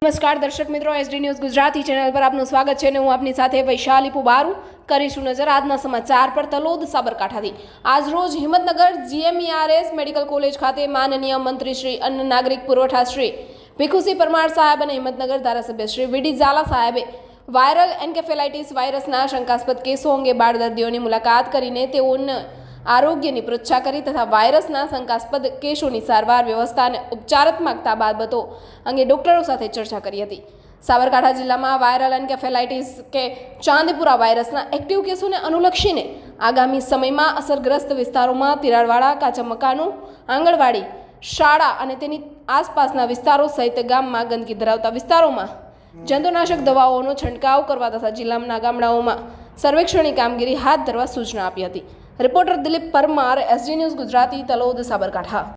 નમસ્કાર દર્શક મિત્રો, એસડી ન્યૂઝ ગુજરાતી ચેનલ પર આપનું સ્વાગત છે અને હું આપની સાથે વૈશાલી પુબારુ કરીશું નજર આજના સમાચાર પર। તલોદ સાબરકાંઠાથી આજ રોજ હિંમતનગર જીએમઈઆરએસ મેડિકલ કોલેજ ખાતે માનનીય મંત્રી શ્રી અન્ન નાગરિક પુરવઠા શ્રી ભીખુસિંહ પરમાર સાહેબ અને હિંમતનગર ધારાસભ્ય શ્રી વીડી ઝાલા સાહેબે વાયરલ એન્કેફેલાઇટિસ વાયરસના શંકાસ્પદ કેસો અંગે બાળ દર્દીઓની મુલાકાત કરીને તેઓને આરોગ્યની પૃચ્છા કરી તથા વાયરસના શંકાસ્પદ કેસોની સારવાર વ્યવસ્થા અને ઉપચારાત્મક બાબતો અંગે ડોક્ટરો સાથે ચર્ચા કરી હતી। સાબરકાંઠા જિલ્લામાં વાયરલ એન્કેફેલાઇટિસ કે ચાંદપુરા વાયરસના એક્ટિવ કેસોને અનુલક્ષીને આગામી સમયમાં અસરગ્રસ્ત વિસ્તારોમાં તિરાડવાળા, કાચા મકાનો, આંગણવાડી, શાળા અને તેની આસપાસના વિસ્તારો સહિત ગામમાં ગંદકી ધરાવતા વિસ્તારોમાં જંતુનાશક દવાઓનો છંટકાવ કરવા તથા જિલ્લાના ગામડાઓમાં સર્વેક્ષણની કામગીરી હાથ ધરવા સૂચના આપી હતી। Reporter Dilip Parmar, SD news Gujarati, Talod, Sabarkantha.